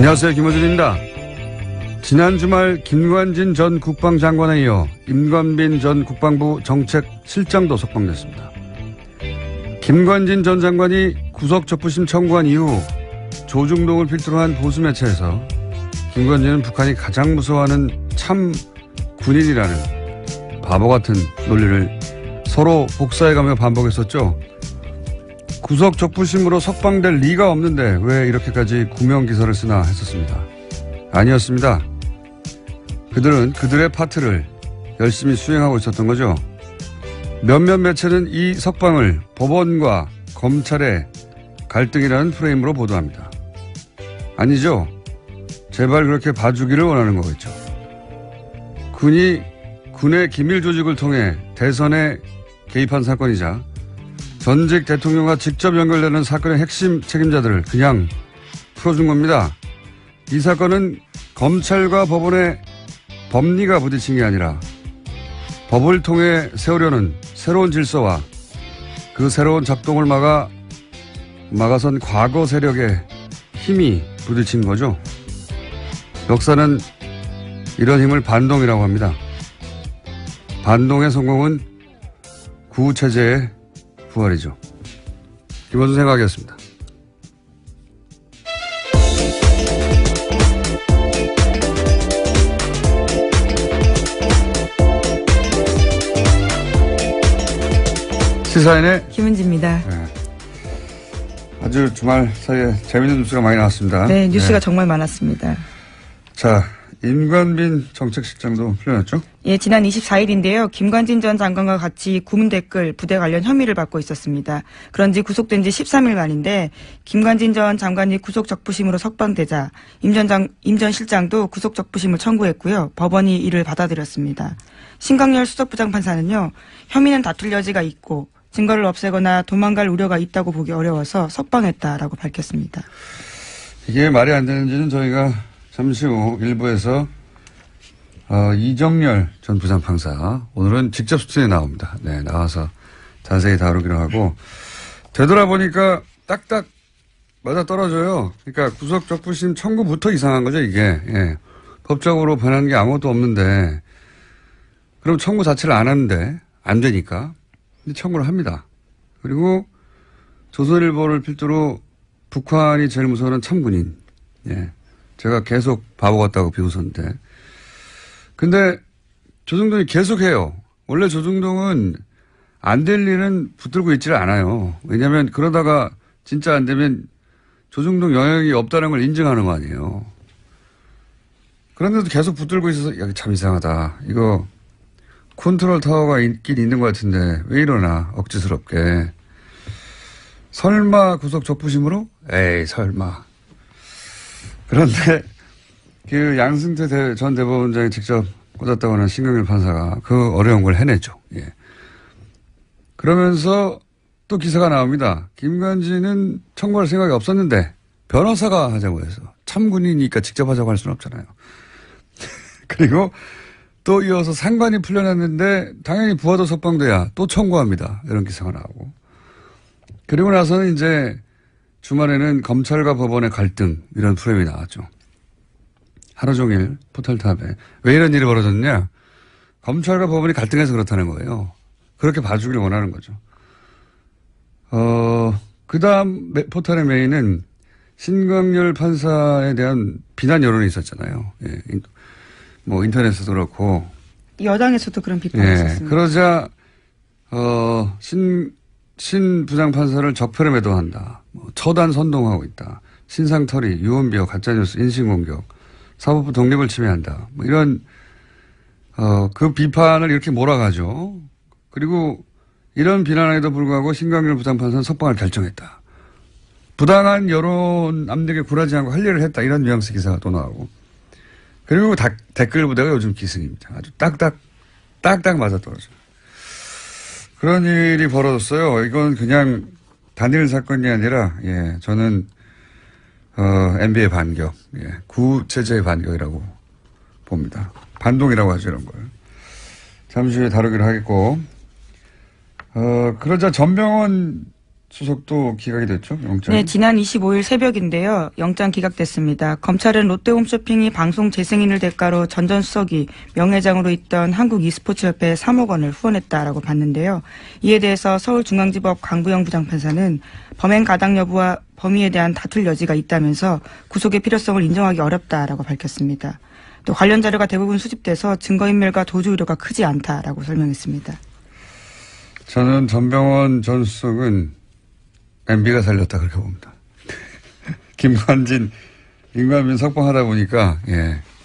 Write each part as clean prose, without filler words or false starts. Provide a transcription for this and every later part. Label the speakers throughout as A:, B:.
A: 안녕하세요. 김호준입니다. 지난 주말 김관진 전 국방장관에 이어 임관빈 전 국방부 정책실장도 석방됐습니다. 김관진 전 장관이 구속적부심 청구한 이후 조중동을 필두로 한 보수 매체에서 김관진은 북한이 가장 무서워하는 참 군인이라는 바보 같은 논리를 서로 복사해가며 반복했었죠. 구속적부심으로 석방될 리가 없는데 왜 이렇게까지 구명기사를 쓰나 했었습니다. 아니었습니다. 그들은 그들의 파트를 열심히 수행하고 있었던 거죠. 몇몇 매체는 이 석방을 법원과 검찰의 갈등이라는 프레임으로 보도합니다. 아니죠. 제발 그렇게 봐주기를 원하는 거겠죠. 군이 군의 기밀 조직을 통해 대선에 개입한 사건이자 전직 대통령과 직접 연결되는 사건의 핵심 책임자들을 그냥 풀어준 겁니다. 이 사건은 검찰과 법원의 법리가 부딪힌 게 아니라 법을 통해 세우려는 새로운 질서와 그 새로운 작동을 막아선 과거 세력의 힘이 부딪힌 거죠. 역사는 이런 힘을 반동이라고 합니다. 반동의 성공은 구체제의 부활이죠. 김원준 생각이었습니다. 시사인의
B: 김은지입니다.
A: 네. 아주 주말 사이에 재밌는 뉴스가 많이 나왔습니다.
B: 네, 뉴스가 정말 많았습니다.
A: 자, 임관빈 정책실장도 풀려났죠?
B: 예, 지난 24일인데요. 김관진 전 장관과 같이 구문 댓글 부대 관련 혐의를 받고 있었습니다. 그런지 구속된 지 13일 만인데 김관진 전 장관이 구속적부심으로 석방되자 임 전 실장도 구속적부심을 청구했고요. 법원이 이를 받아들였습니다. 신광열 수석부장판사는요. 혐의는 다툴 여지가 있고 증거를 없애거나 도망갈 우려가 있다고 보기 어려워서 석방했다라고 밝혔습니다.
A: 이게 말이 안 되는지는 저희가 잠시 후 일부에서 이정열 전 부장판사 오늘은 직접 수준에 나옵니다. 네, 나와서 자세히 다루기로 하고 되돌아보니까 딱딱 맞아 떨어져요. 그러니까 구속적부심 청구부터 이상한 거죠, 이게. 예. 법적으로 변한 게 아무것도 없는데 그럼 청구 자체를 안 하는데 안 되니까 청구를 합니다. 그리고 조선일보를 필두로 북한이 제일 무서워하는 참군인. 예. 제가 계속 바보 같다고 비웃었는데. 근데 조중동이 계속해요. 원래 조중동은 안 될 일은 붙들고 있지를 않아요. 왜냐하면 그러다가 진짜 안 되면 조중동 영향이 없다는 걸 인정하는 거 아니에요. 그런데도 계속 붙들고 있어서 야, 참 이상하다. 이거 컨트롤 타워가 있긴 있는 것 같은데 왜 이러나 억지스럽게. 설마 구속적부심으로? 에이 설마. 그런데 그 양승태 전 대법원장이 직접 꽂았다고 하는 신광열 판사가 그 어려운 걸 해냈죠. 예. 그러면서 또 기사가 나옵니다. 김관진은 청구할 생각이 없었는데 변호사가 하자고 해서 참군이니까 직접 하자고 할 수는 없잖아요. 그리고 또 이어서 상관이 풀려났는데 당연히 부하도 석방돼야 또 청구합니다. 이런 기사가 나오고. 그리고 나서는 이제 주말에는 검찰과 법원의 갈등 이런 프레임이 나왔죠. 하루 종일 포털탑에. 왜 이런 일이 벌어졌냐. 검찰과 법원이 갈등해서 그렇다는 거예요. 그렇게 봐주길 원하는 거죠. 그 다음 포털의 메인은 신광열 판사에 대한 비난 여론이 있었잖아요. 예. 뭐 인터넷에도 그렇고.
B: 여당에서도 그런 비판이
A: 예.
B: 있었습니다.
A: 그러자 신 부장판사를 적폐로 매도한다. 처단 선동하고 있다. 신상털이, 유언비어, 가짜뉴스, 인신공격, 사법부 독립을 침해한다. 뭐 이런 그 비판을 이렇게 몰아가죠. 그리고 이런 비난에도 불구하고 신광열 부장판사는 석방을 결정했다. 부당한 여론 압력에 굴하지 않고 할 일을 했다. 이런 뉘앙스 기사가 또 나오고. 그리고 댓글 부대가 요즘 기승입니다. 아주 딱딱 맞아떨어져요. 그런 일이 벌어졌어요. 이건 그냥 단일 사건이 아니라, 예, 저는, MB의 반격, 예, 구체제의 반격이라고 봅니다. 반동이라고 하죠, 이런 걸. 잠시 후에 다루기로 하겠고, 그러자 전병헌 수석도 기각이 됐죠? 영장이?
B: 네, 지난 25일 새벽인데요. 영장 기각됐습니다. 검찰은 롯데홈쇼핑이 방송 재승인을 대가로 전 전 수석이 명예회장으로 있던 한국 e스포츠협회에 3억 원을 후원했다라고 봤는데요. 이에 대해서 서울중앙지법 강부영 부장판사는 범행 가당 여부와 범위에 대한 다툴 여지가 있다면서 구속의 필요성을 인정하기 어렵다라고 밝혔습니다. 또 관련 자료가 대부분 수집돼서 증거인멸과 도주 우려가 크지 않다라고 설명했습니다.
A: 저는 전병헌 전 수석은 MB가 살렸다 그렇게 봅니다. 김관진, 임관빈 석방하다 보니까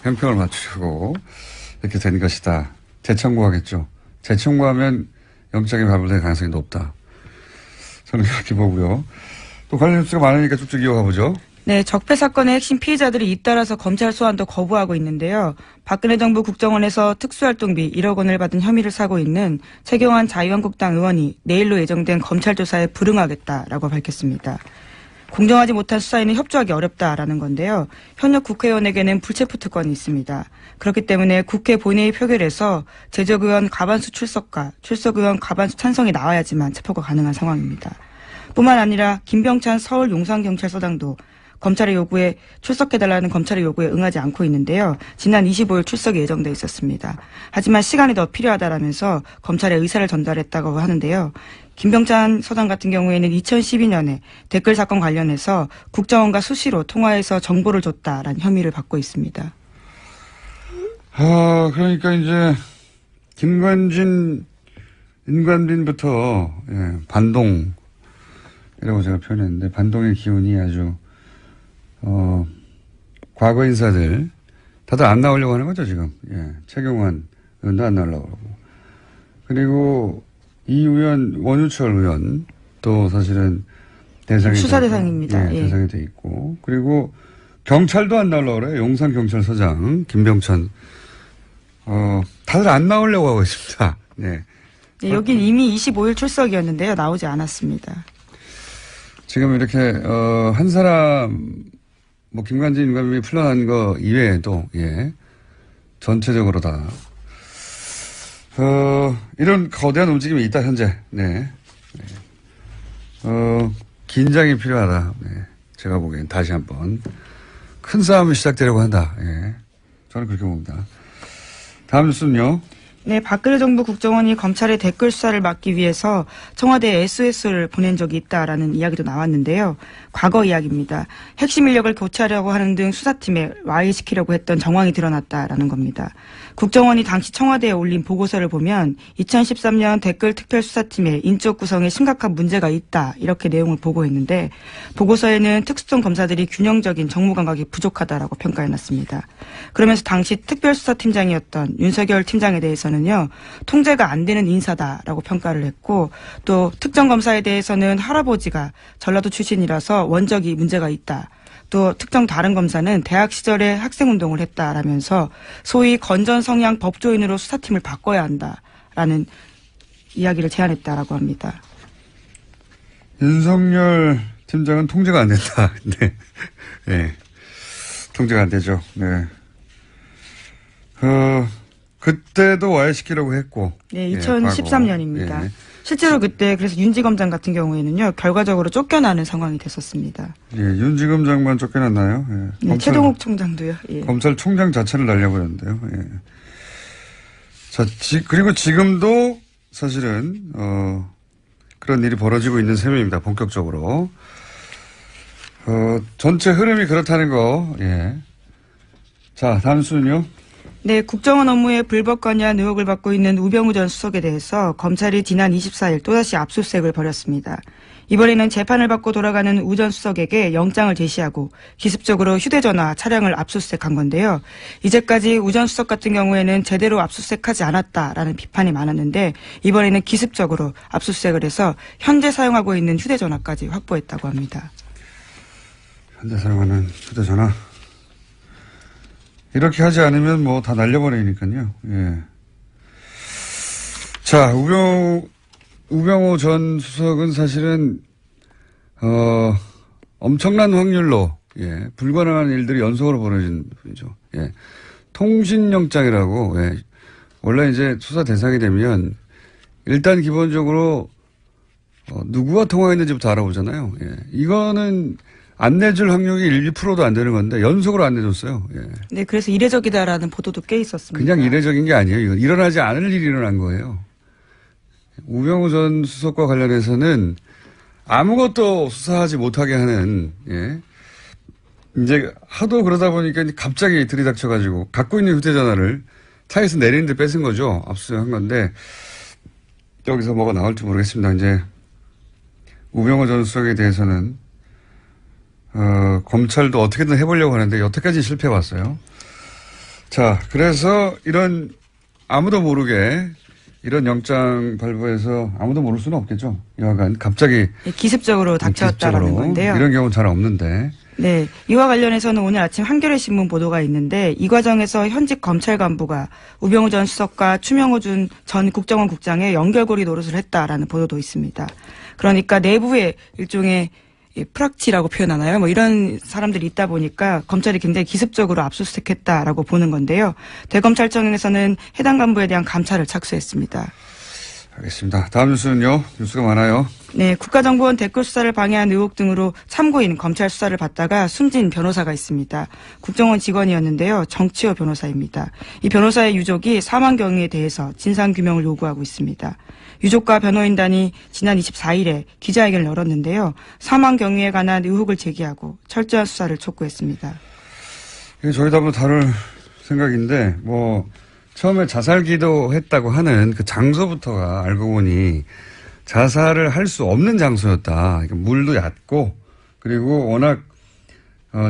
A: 형평을 맞추려고 이렇게 된 것이다. 재청구하겠죠. 재청구하면 영장이 발부될 가능성이 높다. 저는 그렇게 보고요. 또 관련 뉴스가 많으니까 쭉쭉 이어가 보죠.
B: 네, 적폐 사건의 핵심 피해자들이 잇따라서 검찰 소환도 거부하고 있는데요. 박근혜 정부 국정원에서 특수활동비 1억 원을 받은 혐의를 사고 있는 최경환 자유한국당 의원이 내일로 예정된 검찰 조사에 불응하겠다라고 밝혔습니다. 공정하지 못한 수사에는 협조하기 어렵다라는 건데요. 현역 국회의원에게는 불체포 특권이 있습니다. 그렇기 때문에 국회 본회의 표결에서 재적 의원 과반수 출석과 출석 의원 과반수 찬성이 나와야지만 체포가 가능한 상황입니다. 뿐만 아니라 김병찬 서울 용산경찰서장도 검찰의 요구에 출석해달라는 검찰의 요구에 응하지 않고 있는데요. 지난 25일 출석이 예정돼 있었습니다. 하지만 시간이 더 필요하다라면서 검찰의 의사를 전달했다고 하는데요. 김병찬 서장 같은 경우에는 2012년에 댓글 사건 관련해서 국정원과 수시로 통화해서 정보를 줬다라는 혐의를 받고 있습니다.
A: 그러니까 이제 김관진, 임관빈부터 반동이라고 제가 표현했는데 반동의 기운이 아주 과거 인사들 다들 안 나오려고 하는 거죠 지금. 최경환 의원도 안 나오려고 하고. 그리고 이 의원 원유철 의원 또 사실은 대상이
B: 수사 대상입니다.
A: 대상이 돼 있고 그리고 경찰도 안 나오려고 그래요. 용산 경찰서장 김병찬 다들 안 나오려고 하고 있습니다. 네,
B: 여긴 이미 25일 출석이었는데요. 나오지 않았습니다.
A: 지금 이렇게 한 사람 김관진 임관빈이 풀려난 거 이외에도 전체적으로 다 이런 거대한 움직임이 있다 현재. 긴장이 필요하다. 제가 보기엔 다시 한번 큰 싸움이 시작되려고 한다. 저는 그렇게 봅니다. 다음 뉴스는요.
B: 네, 박근혜 정부 국정원이 검찰의 댓글 수사를 막기 위해서 청와대에 SOS를 보낸 적이 있다라는 이야기도 나왔는데요. 과거 이야기입니다. 핵심 인력을 교체하려고 하는 등 수사팀에 와해시키려고 했던 정황이 드러났다라는 겁니다. 국정원이 당시 청와대에 올린 보고서를 보면 2013년 댓글 특별수사팀의 인적 구성에 심각한 문제가 있다 이렇게 내용을 보고했는데 보고서에는 특수성 검사들이 균형적인 정무 감각이 부족하다라고 평가해놨습니다. 그러면서 당시 특별수사팀장이었던 윤석열 팀장에 대해서는요. 통제가 안 되는 인사다라고 평가를 했고 또 특정 검사에 대해서는 할아버지가 전라도 출신이라서 원적이 문제가 있다. 또 특정 다른 검사는 대학 시절에 학생운동을 했다라면서 소위 건전 성향 법조인으로 수사팀을 바꿔야 한다라는 이야기를 제안했다라고 합니다.
A: 윤석열 팀장은 통제가 안 된다. 통제가 안 되죠. 그때도 와해시키려고 했고.
B: 네, 2013년입니다. 실제로 그때 그래서 윤지검장 같은 경우에는요, 결과적으로 쫓겨나는 상황이 됐었습니다.
A: 윤지검장만 쫓겨났나요?
B: 네, 최동욱 총장도요.
A: 검찰총장 자체를 날려버렸는데요. 자, 그리고 지금도 사실은, 그런 일이 벌어지고 있는 셈입니다. 본격적으로. 전체 흐름이 그렇다는 거, 자, 다음 수는요.
B: 네, 국정원 업무에 불법 관여한 의혹을 받고 있는 우병우 전 수석에 대해서 검찰이 지난 24일 또다시 압수수색을 벌였습니다. 이번에는 재판을 받고 돌아가는 우 전 수석에게 영장을 제시하고 기습적으로 휴대전화 차량을 압수수색한 건데요. 이제까지 우 전 수석 같은 경우에는 제대로 압수수색하지 않았다라는 비판이 많았는데 이번에는 기습적으로 압수수색을 해서 현재 사용하고 있는 휴대전화까지 확보했다고 합니다.
A: 현재 사용하는 휴대전화. 이렇게 하지 않으면 다 날려버리니까요. 자, 우병우 전 수석은 사실은, 엄청난 확률로, 불가능한 일들이 연속으로 벌어진 분이죠. 통신영장이라고, 원래 이제 수사 대상이 되면, 일단 기본적으로, 누구와 통화했는지부터 알아보잖아요. 예. 이거는 안 내줄 확률이 1%도 안 되는 건데 연속으로 안 내줬어요. 예.
B: 네, 그래서 이례적이다라는 보도도 꽤 있었습니다.
A: 그냥 이례적인 게 아니에요. 이거 일어나지 않을 일이 일어난 거예요. 우병우 전 수석과 관련해서는 아무것도 수사하지 못하게 하는, 예. 이제 하도 그러다 보니까 갑자기 들이닥쳐가지고 갖고 있는 휴대전화를 차에서 내리는데 뺏은 거죠. 압수수색한 건데 여기서 뭐가 나올지 모르겠습니다. 이제 우병우 전 수석에 대해서는 검찰도 어떻게든 해보려고 하는데 여태까지 실패해왔어요. 자, 그래서 이런 아무도 모르게 이런 영장 발부해서 아무도 모를 수는 없겠죠. 여하간 갑자기
B: 기습적으로 닥쳤다라는 건데요.
A: 이런 경우는 잘 없는데.
B: 네. 이와 관련해서는 오늘 아침 한겨레 신문 보도가 있는데 이 과정에서 현직 검찰 간부가 우병우 전 수석과 추명호 전 국정원 국장의 연결고리 노릇을 했다라는 보도도 있습니다. 그러니까 내부에 일종의 프락치라고 표현하나요? 뭐 이런 사람들이 있다 보니까 검찰이 굉장히 기습적으로 압수수색했다라고 보는 건데요. 대검찰청에서는 해당 간부에 대한 감찰을 착수했습니다.
A: 알겠습니다. 다음 뉴스는요. 뉴스가 많아요.
B: 네, 국가정보원 댓글 수사를 방해한 의혹 등으로 참고인 검찰 수사를 받다가 숨진 변호사가 있습니다. 국정원 직원이었는데요. 정치호 변호사입니다. 이 변호사의 유족이 사망 경위에 대해서 진상규명을 요구하고 있습니다. 유족과 변호인단이 지난 24일에 기자회견을 열었는데요. 사망 경위에 관한 의혹을 제기하고 철저한 수사를 촉구했습니다.
A: 저희도 한번 다룰 생각인데 처음에 자살 기도했다고 하는 그 장소부터가 알고 보니 자살을 할 수 없는 장소였다. 그러니까 물도 얕고 그리고 워낙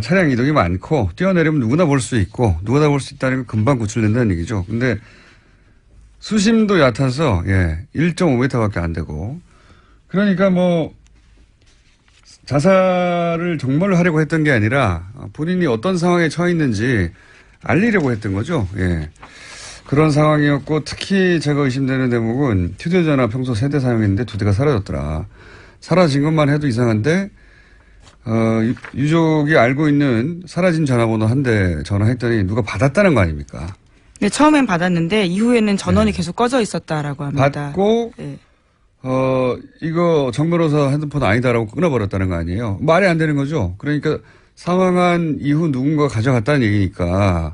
A: 차량 이동이 많고 뛰어내리면 누구나 볼 수 있고 누구나 볼 수 있다는 건 금방 구출된다는 얘기죠. 근데 수심도 얕아서 1.5m밖에 안 되고 그러니까 자살을 정말로 하려고 했던 게 아니라 본인이 어떤 상황에 처해 있는지 알리려고 했던 거죠. 예. 그런 상황이었고 특히 제가 의심되는 대목은 휴대전화 평소 3대 사용했는데 2대가 사라졌더라. 사라진 것만 해도 이상한데 유족이 알고 있는 사라진 전화번호 1대 전화했더니 누가 받았다는 거 아닙니까?
B: 네, 처음엔 받았는데 이후에는 전원이 계속 꺼져 있었다라고 합니다.
A: 받고
B: 네.
A: 이거 정 변호사 핸드폰 아니다라고 끊어버렸다는 거 아니에요. 말이 안 되는 거죠. 그러니까 사망한 이후 누군가 가져갔다는 얘기니까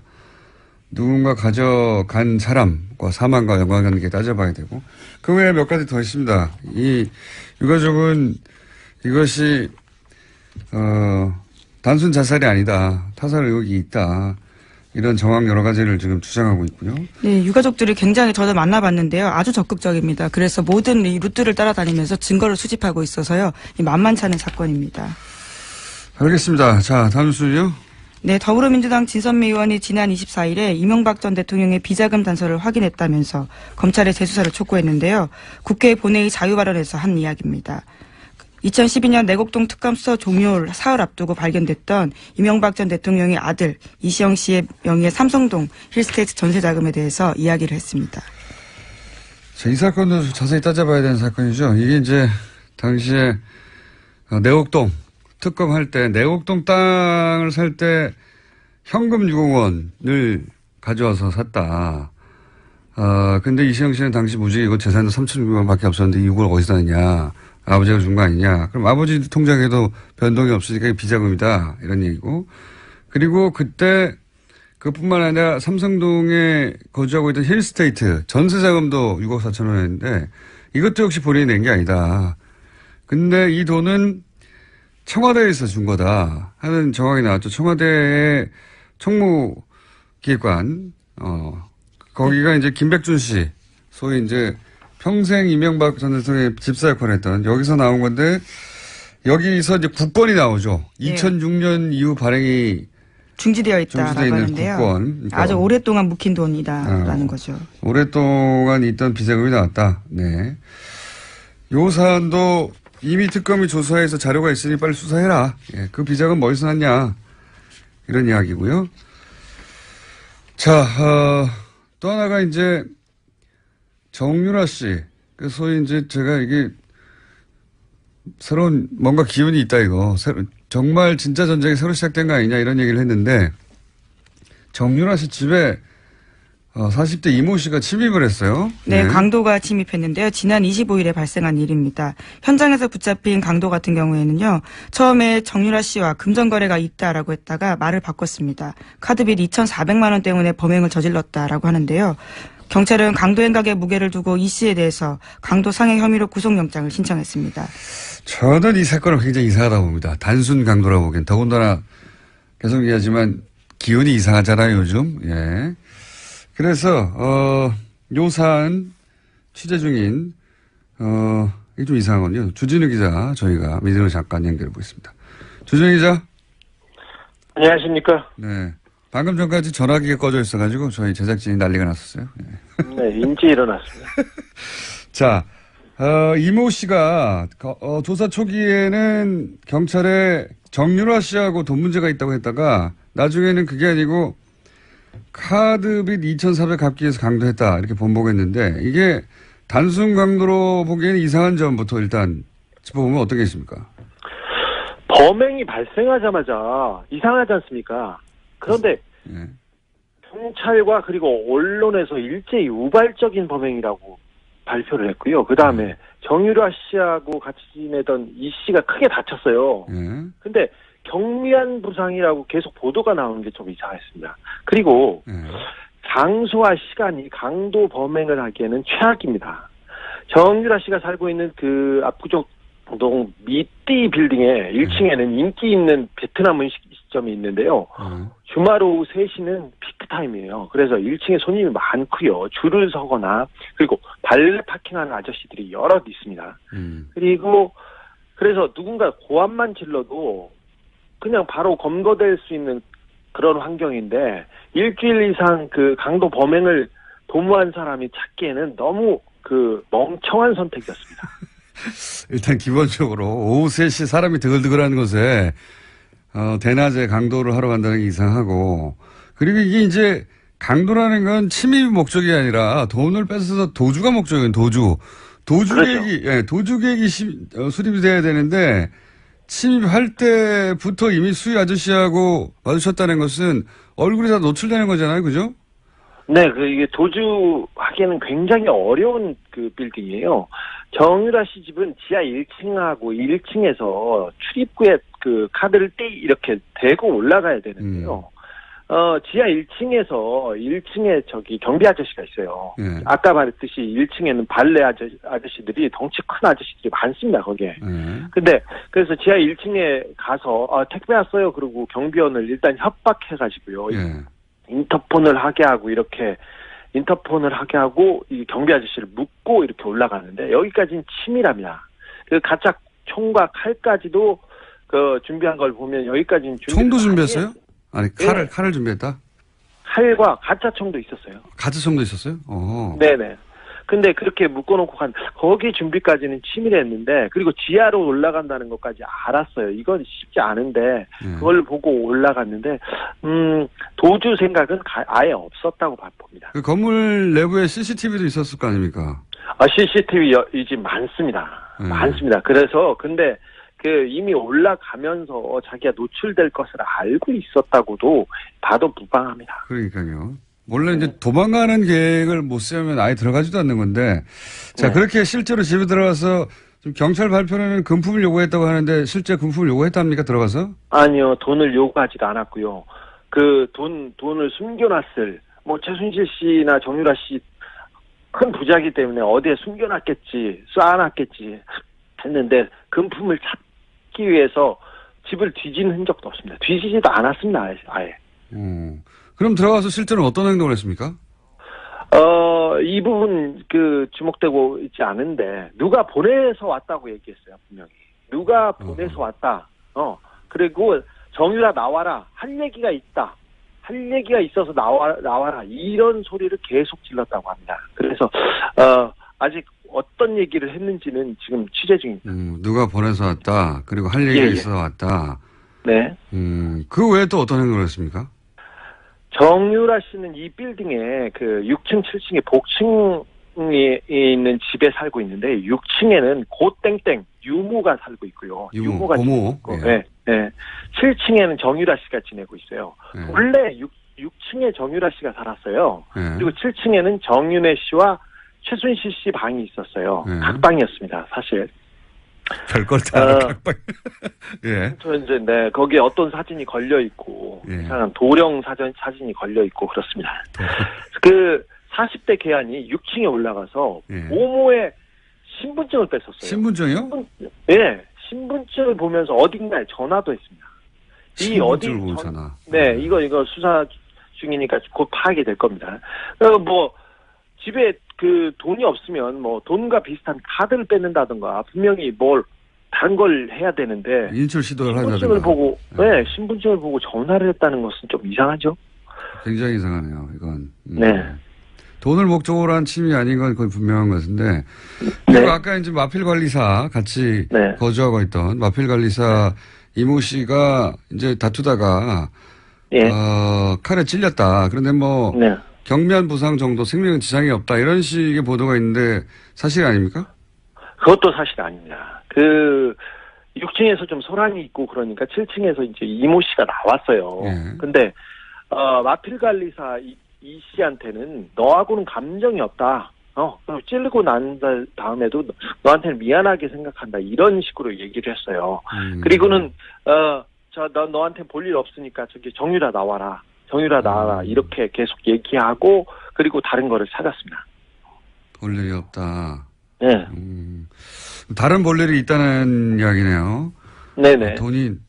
A: 누군가 가져간 사람과 사망과 연관관계 따져봐야 되고 그 외에 몇 가지 더 있습니다. 이 유가족은 이것이 단순 자살이 아니다. 타살 의혹이 있다. 이런 정황 여러 가지를 지금 주장하고 있고요.
B: 네, 유가족들이 굉장히 저도 만나봤는데요. 아주 적극적입니다. 그래서 모든 이 루트를 따라다니면서 증거를 수집하고 있어서요. 만만치 않은 사건입니다.
A: 알겠습니다. 자, 다음 뉴스는요.
B: 네, 더불어민주당 진선미 의원이 지난 24일에 이명박 전 대통령의 비자금 단서를 확인했다면서 검찰의 재수사를 촉구했는데요. 국회 본회의 자유 발언에서 한 이야기입니다. 2012년 내곡동 특감 수사 종료 사흘 앞두고 발견됐던 이명박 전 대통령의 아들 이시영 씨의 명의의 삼성동 힐스테이트 전세 자금에 대해서 이야기를 했습니다.
A: 자, 이 사건도 자세히 따져봐야 되는 사건이죠. 이게 이제 당시에 내곡동 특검할 때 내곡동 땅을 살 때 현금 6억 원을 가져와서 샀다. 근데 이시영 씨는 당시 무직이 이거 재산도 3,600만 밖에 없었는데 이걸 어디서 샀냐. 아버지가 준 거 아니냐. 그럼 아버지 통장에도 변동이 없으니까 이게 비자금이다. 이런 얘기고. 그리고 그때 그뿐만 아니라 삼성동에 거주하고 있던 힐스테이트 전세자금도 6억 4천 원이었는데 이것도 역시 본인이 낸 게 아니다. 근데 이 돈은 청와대에서 준 거다 하는 정황이 나왔죠. 청와대의 총무기획관, 거기가 이제 김백준 씨, 소위 이제 평생 이명박 전 대통령의 집사 역할을 했던 여기서 나온 건데 여기서 이제 국권이 나오죠. 네. 2006년 이후 발행이
B: 중지되어 있다라고 하는데요. 국권. 그러니까 아주 오랫동안 묵힌 돈이다라는 거죠.
A: 오랫동안 있던 비자금이 나왔다. 네. 요 사안도 이미 특검이 조사해서 자료가 있으니 빨리 수사해라. 예, 그 비자금 어디서 났냐. 이런 이야기고요. 자, 또 하나가 이제 정유라 씨. 그 소위 이제 제가 이게 새로운 뭔가 기운이 있다 이거. 정말 진짜 전쟁이 새로 시작된 거 아니냐 이런 얘기를 했는데 정유라 씨 집에 40대 이모 씨가 침입을 했어요.
B: 네, 강도가 침입했는데요. 지난 25일에 발생한 일입니다. 현장에서 붙잡힌 강도 같은 경우에는요. 처음에 정유라 씨와 금전거래가 있다라고 했다가 말을 바꿨습니다. 카드빚 2,400만 원 때문에 범행을 저질렀다라고 하는데요. 경찰은 강도 행각의 무게를 두고 이 씨에 대해서 강도 상해 혐의로 구속영장을 신청했습니다.
A: 저는 이 사건을 굉장히 이상하다고 봅니다. 단순 강도라고 보기엔. 더군다나 계속 얘기하지만 기운이 이상하잖아요, 요즘. 예. 그래서 요 사안 취재 중인 이게 좀 이상하군요. 주진우 기자 저희가 미디어 잠깐 연결해 보겠습니다. 주진우 기자.
C: 안녕하십니까.
A: 네. 방금 전까지 전화기가 꺼져 있어가지고 저희 제작진이 난리가 났었어요. 네.
C: 네, 인지 일어났습니다.
A: 자, 이모 씨가 조사 초기에는 경찰에 정유라 씨하고 돈 문제가 있다고 했다가 나중에는 그게 아니고 카드빚 2,400 갚기 위해서 강도했다 이렇게 번복했는데 이게 단순 강도로 보기에는 이상한 점부터 일단 짚어보면 어떤 게 있습니까?
C: 범행이 발생하자마자 이상하지 않습니까? 그런데
A: 예.
C: 경찰과 그리고 언론에서 일제히 우발적인 범행이라고 발표를 했고요. 그 다음에 정유라 씨하고 같이 지내던 이 씨가 크게 다쳤어요.
A: 예.
C: 근데 경미한 부상이라고 계속 보도가 나오는 게 좀 이상했습니다. 그리고
A: 예.
C: 장소와 시간이 강도 범행을 하기에는 최악입니다. 정유라 씨가 살고 있는 그 압구정동 미띠 빌딩의 1층에는 인기 있는 베트남 음식점이 있는데요. 주말 오후 3시는 피크타임이에요. 그래서 1층에 손님이 많고요. 줄을 서거나 그리고 발레 파킹하는 아저씨들이 여럿 있습니다. 그리고 그래서 누군가 고함만 질러도 그냥 바로 검거될 수 있는 그런 환경인데 일주일 이상 그 강도 범행을 도모한 사람이 찾기에는 너무 그 멍청한 선택이었습니다.
A: 일단 기본적으로 오후 3시 사람이 드글드글하는 곳에 대낮에 강도를 하러 간다는 게 이상하고 그리고 이게 이제 강도라는 건 침입이 목적이 아니라 돈을 뺏어서 도주가 목적이에요. 도주계획이
C: 그렇죠.
A: 예, 도주계획이 수립이 돼야 되는데 침입할 때부터 이미 수희 아저씨하고 마주쳤다는 것은 얼굴이 다 노출되는 거잖아요. 그죠?
C: 네, 이게 도주하기에는 굉장히 어려운 그 빌딩이에요. 정유라 씨 집은 지하 1층하고 1층에서 출입구에 그 카드를 이렇게 대고 올라가야 되는데요. 지하 1층에서 1층에 저기 경비 아저씨가 있어요.
A: 예.
C: 아까 말했듯이 1층에는 발레 아저씨들이 덩치 큰 아저씨들이 많습니다, 거기에. 근데 그래서 지하 1층에 가서 택배 왔어요. 그리고 경비원을 일단 협박해가지고요.
A: 예.
C: 인터폰을 하게 하고 이 경비 아저씨를 묶고 이렇게 올라가는데 여기까지는 치밀합니다. 그 가짜 총과 칼까지도 그 준비한 걸 보면 여기까지는
A: 총도 준비했어요? 아니 칼을 준비했다?
C: 칼과 가짜 총도 있었어요.
A: 가짜 총도 있었어요?
C: 네네. 근데 그렇게 묶어놓고 거기 준비까지는 치밀했는데 그리고 지하로 올라간다는 것까지 알았어요. 이건 쉽지 않은데 그걸 보고 올라갔는데 도주 생각은 아예 없었다고 봅니다.
A: 그 건물 내부에 CCTV도 있었을 거 아닙니까?
C: CCTV 이 집 많습니다. 많습니다. 그래서 근데 그 이미 올라가면서 자기가 노출될 것을 알고 있었다고도 봐도 무방합니다.
A: 그러니까요. 원래 이제 도망가는 계획을 못 세우면 아예 들어가지도 않는 건데, 자,
C: 네.
A: 그렇게 실제로 집에 들어가서 좀 경찰 발표는 금품을 요구했다고 하는데 실제 금품을 요구했답니까? 들어가서?
C: 아니요, 돈을 요구하지도 않았고요. 그 돈을 숨겨놨을 최순실 씨나 정유라 씨 큰 부자이기 때문에 어디에 숨겨놨겠지, 쌓아놨겠지 했는데 금품을 찾기 위해서 집을 뒤진 흔적도 없습니다. 뒤지지도 않았습니다, 아예.
A: 그럼 들어가서 실제로 어떤 행동을 했습니까?
C: 이 부분 주목되고 있지 않은데 누가 보내서 왔다고 얘기했어요, 분명히. 누가 보내서 왔다. 그리고 정유라 나와라. 할 얘기가 있다. 할 얘기가 있어서 나와라. 이런 소리를 계속 질렀다고 합니다. 그래서 아직 어떤 얘기를 했는지는 지금 취재 중입니다.
A: 누가 보내서 왔다. 그리고 할 얘기가 있어서 왔다.
C: 네.
A: 그 외에 또 어떤 행동을 했습니까?
C: 정유라 씨는 이 빌딩에 그 6층, 7층에 복층에 있는 집에 살고 있는데 6층에는 고땡땡 유모가 살고 있고요. 유모가
A: 고모.
C: 있고, 네. 7층에는 정유라 씨가 지내고 있어요.
A: 예.
C: 원래 6층에 정유라 씨가 살았어요.
A: 예.
C: 그리고 7층에는 정윤회 씨와 최순실 씨 방이 있었어요.
A: 예.
C: 각방이었습니다, 사실.
A: 별걸 다 알아, 각방. 예.
C: 저 이제, 네, 거기에 어떤 사진이 걸려있고,
A: 예.
C: 이상한 도령 사진이 걸려있고, 그렇습니다. 그 40대 계안이 6층에 올라가서
A: 예.
C: 모모의 신분증을 뺐었어요.
A: 신분증이요?
C: 네, 신분증을 보면서 어딘가에 전화도 했습니다. 이 어디
A: 신분증을 보잖아.
C: 네, 이거 수사 중이니까 곧 파악이 될 겁니다. 뭐 집에 그 돈이 없으면 뭐 돈과 비슷한 카드를 뺏는다든가 분명히 뭘 다른 걸 해야 되는데
A: 인출 시도를
C: 신분증을
A: 한다든가.
C: 보고 네, 신분증을 보고 전화를 했다는 것은 좀 이상하죠.
A: 굉장히 이상하네요, 이건.
C: 네.
A: 돈을 목적으로 한 침이 아닌 건 거의 분명한 것 같은데. 그리고
C: 네.
A: 아까 이제 마필 관리사 같이
C: 네.
A: 거주하고 있던 마필 관리사 이모 씨가 이제 다투다가
C: 예.
A: 칼에 찔렸다. 그런데 뭐
C: 네.
A: 경미한 부상 정도 생명에 지장이 없다. 이런 식의 보도가 있는데 사실 아닙니까?
C: 그것도 사실 아닙니다. 그 6층에서 좀 소란이 있고 그러니까 7층에서 이제 이모 씨가 나왔어요.
A: 예.
C: 근데 마필 관리사 이 씨한테는 너하고는 감정이 없다. 찌르고 난 다음에도 너한테는 미안하게 생각한다. 이런 식으로 얘기를 했어요. 그리고는 너한테 볼 일 없으니까 저기 정유라 나와라. 정유라 나와라. 이렇게 계속 얘기하고 그리고 다른 거를 찾았습니다.
A: 볼 일이 없다.
C: 네.
A: 다른 볼 일이 있다는 이야기네요.
C: 네네.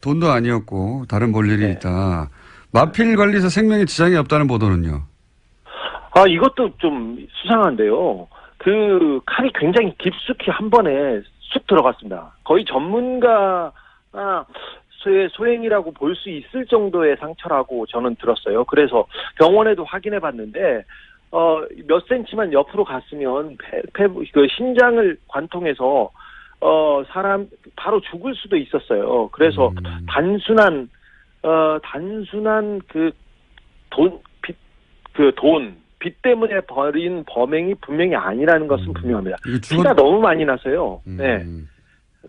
A: 돈도 아니었고 다른 볼 일이
C: 네.
A: 있다. 마필 관리사 생명에 지장이 없다는 보도는요.
C: 이것도 좀 수상한데요. 그 칼이 굉장히 깊숙이 한 번에 쑥 들어갔습니다. 거의 전문가 소행이라고 볼 수 있을 정도의 상처라고 저는 들었어요. 그래서 병원에도 확인해 봤는데 몇 센치만 옆으로 갔으면 그 신장을 관통해서 사람 바로 죽을 수도 있었어요. 그래서 단순한 빚 때문에 벌인 범행이 분명히 아니라는 것은 분명합니다. 피가 너무 많이 나서요. 네.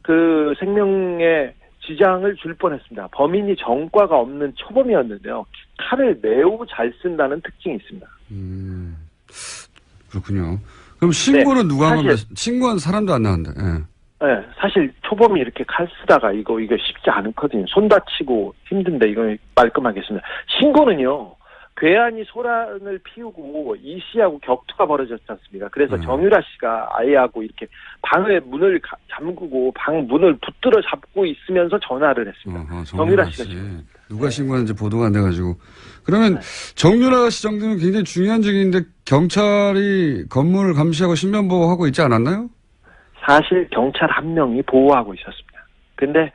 C: 그 생명에 지장을 줄 뻔했습니다. 범인이 전과가 없는 초범이었는데요. 칼을 매우 잘 쓴다는 특징이 있습니다.
A: 그렇군요. 그럼 신고는
C: 네,
A: 누가 한 겁니까? 신고한 사람도 안 나왔는데. 예.
C: 네, 사실 초범이 이렇게 칼 쓰다가 이거 쉽지 않거든요. 손 다치고 힘든데 이거 깔끔하겠습니다. 신고는요. 괴한이 소란을 피우고 이 씨하고 격투가 벌어졌지 않습니까? 그래서 정유라 씨가 아이하고 이렇게 방의 문을 잠그고 방 문을 붙들어 잡고 있으면서 전화를 했습니다. 정유라 씨가
A: 누가 신고하는지 보도가 안 돼가지고. 그러면 정유라 씨 정도면 굉장히 중요한 직인데 경찰이 건물을 감시하고 신변보호하고 있지 않았나요?
C: 사실 경찰 한 명이 보호하고 있었습니다. 근데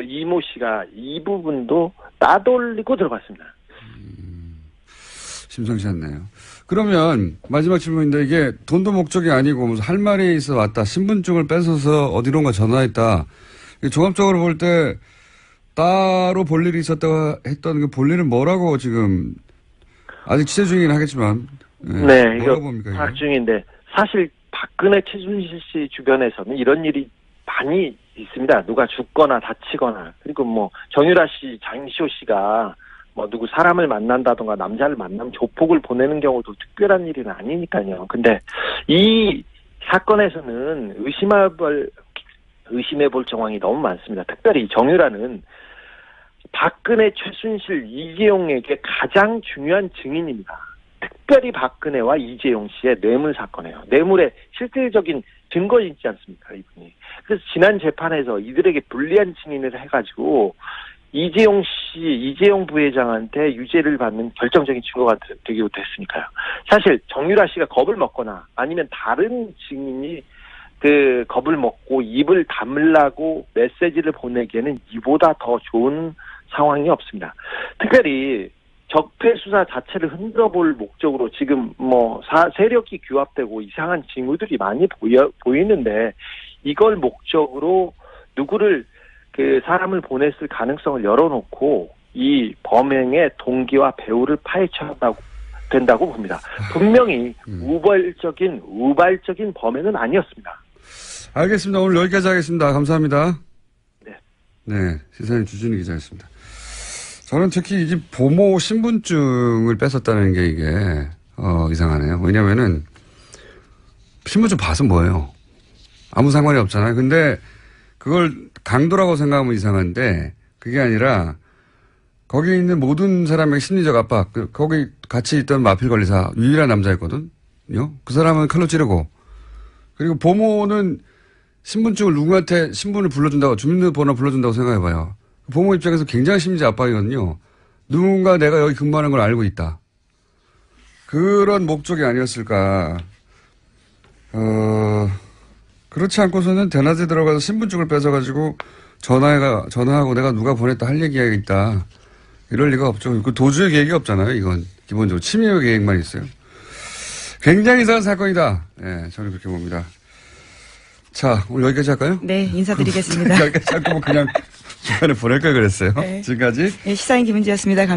C: 이모 씨가 이 부분도 따돌리고 들어갔습니다.
A: 심상치 않네요. 그러면 마지막 질문인데 이게 돈도 목적이 아니고 무슨 할 말이 있어 왔다. 신분증을 뺏어서 어디론가 전화했다. 종합적으로 볼 때 따로 볼 일이 있었다고 했던 그 볼 일은 뭐라고 지금 아직 취재 중이긴 하겠지만.
C: 네, 이거
A: 봅니까,
C: 파악 중인데 사실 박근혜 최순실 씨 주변에서는 이런 일이 많이 있습니다. 누가 죽거나 다치거나 그리고 뭐 정유라 씨, 장시호 씨가 뭐 누구 사람을 만난다던가 남자를 만나면 조폭을 보내는 경우도 특별한 일은 아니니까요. 근데 이 사건에서는 의심해볼 정황이 너무 많습니다. 특별히 정유라는 박근혜, 최순실, 이재용에게 가장 중요한 증인입니다. 특별히 박근혜와 이재용 씨의 뇌물 사건이에요. 뇌물의 실질적인 증거 있지 않습니까, 이분이. 그래서 지난 재판에서 이들에게 불리한 증인을 해가지고 이재용 부회장한테 유죄를 받는 결정적인 증거가 되기도 했으니까요. 사실 정유라 씨가 겁을 먹거나 아니면 다른 증인이 그 겁을 먹고 입을 다물라고 메시지를 보내기에는 이보다 더 좋은 상황이 없습니다. 특별히 적폐 수사 자체를 흔들어볼 목적으로 지금 뭐 세력이 규합되고 이상한 징후들이 많이 보이는데 이걸 목적으로 누구를 그 사람을 보냈을 가능성을 열어놓고 이 범행의 동기와 배후를 파헤쳐야 된다고 봅니다. 분명히 우발적인 범행은 아니었습니다.
A: 알겠습니다. 오늘 여기까지 하겠습니다. 감사합니다.
C: 네.
A: 네, 시사인 주진우 기자였습니다. 저는 특히 이 집 보모 신분증을 뺏었다는 게 이게, 이상하네요. 왜냐면은, 신분증 봐서 뭐예요? 아무 상관이 없잖아요. 근데 그걸 강도라고 생각하면 이상한데, 그게 아니라, 거기 있는 모든 사람의 심리적 압박, 거기 같이 있던 마필 관리사, 유일한 남자였거든요. 그 사람은 칼로 찌르고, 그리고 보모는 신분증을 누구한테 신분을 불러준다고, 주민등록번호 불러준다고 생각해봐요. 보모 입장에서 굉장히 심리적 압박이거든요. 누군가 내가 여기 근무하는 걸 알고 있다. 그런 목적이 아니었을까. 그렇지 않고서는 대낮에 들어가서 신분증을 뺏어가지고 전화하고 내가 누가 보냈다 할 얘기가 있다. 이럴 리가 없죠. 그 도주의 계획이 없잖아요. 이건 기본적으로 침해 계획만 있어요. 굉장히 이상한 사건이다. 네, 저는 그렇게 봅니다. 자, 오늘 여기까지 할까요?
B: 네, 인사드리겠습니다.
A: 여기까지 할 거면 그냥 중간에 보낼 걸 그랬어요.
B: 네.
A: 지금까지
B: 네, 시사인 김은지였습니다.